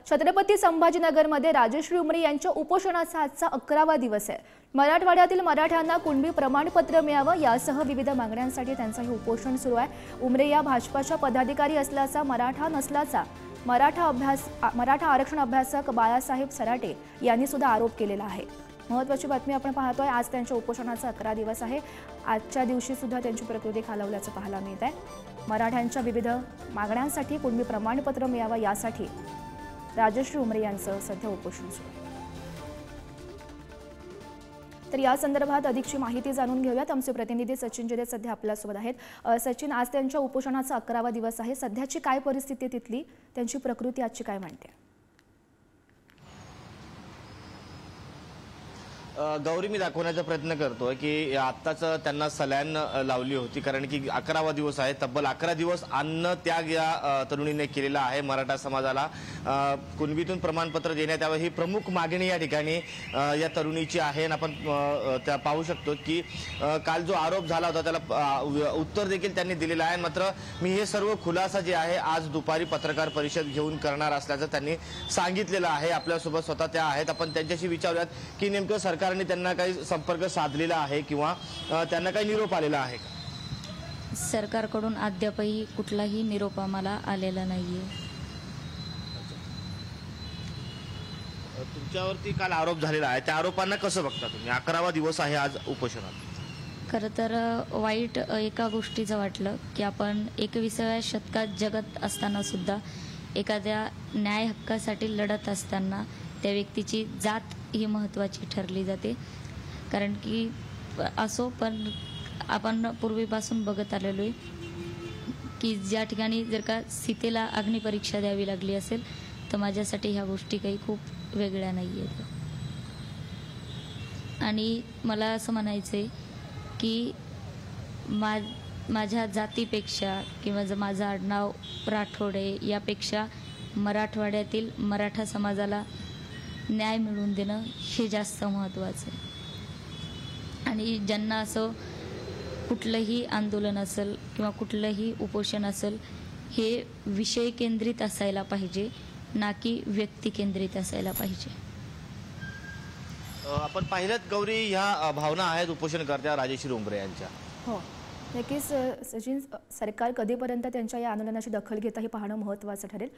छत्रपती संभाजीनगरमध्ये राजश्री उमरे यांच्या उपोषणाचा आजचा 11वा दिवस आहे। मराठवाड्यातील मराठ्यांना कुणबी प्रमाणपत्र मिळावं यासह विविध मागण्यांसाठी त्यांचं हे उपोषण सुरू आहे। उमरे या भाजपाच्या पदाधिकारी असल्याचा मराठा नसल्याचा मराठा आरक्षण अभ्यासक बाळासाहेब सराटे यांनी सुद्धा आरोप केलेला आहे। महत्त्वाची बातमी आपण पाहतोय, आज त्यांच्या उपोषणाचा 11 दिवस आहे। आजच्या दिवशी सुद्धा त्यांची प्रकृती खालावल्याचं पाहायला मिळत आहे। मराठ्यांच्या विविध मागण्यांसाठी कुणबी प्रमाणपत्र मिळावं यासाठी राजश्री उमरे यांचं सध्या उपोषण सुरू आहे। तर या संदर्भात अधिकची माहिती जाणून घेऊयात। आमचे प्रतिनिधी सचिन जिरे सध्या आपल्यासोबत आहेत। सचिन, आज त्यांच्या उपोषणाचा 11वा दिवस आहे। सध्याची काय परिस्थिती तिथली, त्यांची प्रकृती आजची काय म्हणते? गौरी, मी दाखवण्याचा प्रयत्न करतोय की आत्ताच त्यांना सलाईन लावली होती, कारण की 11वा दिवस आहे। तब्बल 11 दिवस अन्न त्याग या तरुणीने केलेला आहे। मराठा समाजाला कुणबीतून प्रमाणपत्र देण्यात यावं ही प्रमुख मागणी या ठिकाणी या तरुणीची आहे। आपण त्या पाहू शकतो की काल जो आरोप झाला होता त्याला उत्तर देखील त्यांनी दिलेलं आहे। मात्र मी हे सर्व खुलासा जे आहे आज दुपारी पत्रकार परिषद घेऊन करणार असल्याचं त्यांनी सांगितलेलं आहे। आपल्यासोबत स्वतः त्या आहेत, आपण त्यांच्याशी विचारूयात की नेमकं सरकारने त्यांना काही संपर्क साधलेला आहे किंवा त्यांना काही निरोप आलेला आहे का? सरकारकडून अद्यापही कुठलाही निरोप आम्हाला आलेला नाहीये। तुमच्यावरती काल आरोप झालेला आहे, त्या आरोपांना कसं बघता तुम्ही? 11वा दिवस आहे आज उपोषणात। खरं तर वाईट एका गोष्टीचं वाटलं की आपण 21व्या शतकात जगत असताना सुद्धा एखाद्या न्याय हक्कासाठी लढत असताना त्या व्यक्तीची जात ही महत्त्वाची ठरली जाते। कारण की असो, पण आपण पूर्वीपासून बघत आलेलो आहे की ज्या ठिकाणी जर का सीतेला अग्निपरीक्षा द्यावी लागली असेल तर माझ्यासाठी ह्या गोष्टी काही खूप वेगळ्या नाही आहेत। आणि मला असं म्हणायचं आहे की माझ्या जातीपेक्षा किंवा जर माझं आडनाव राठोडे यापेक्षा मराठवाड्यातील मराठा समाजाला न्याय मिळवून देणं हे जास्त महत्त्वाचं आहे। आणि ज्यांना असं कुठलंही आंदोलन असेल किंवा कुठलंही उपोषण असेल हे विषय केंद्रित असायला पाहिजे, ना की व्यक्ती केंद्रित असायला पाहिजे। आपण पाहिलं गौरी, ह्या भावना आहेत उपोषणकर्त्या राजश्री उमरे यांच्या। हो, नक्कीच सचिन, सरकार कधीपर्यंत त्यांच्या या आंदोलनाची दखल घेतं हे पाहणं महत्त्वाचं ठरेल।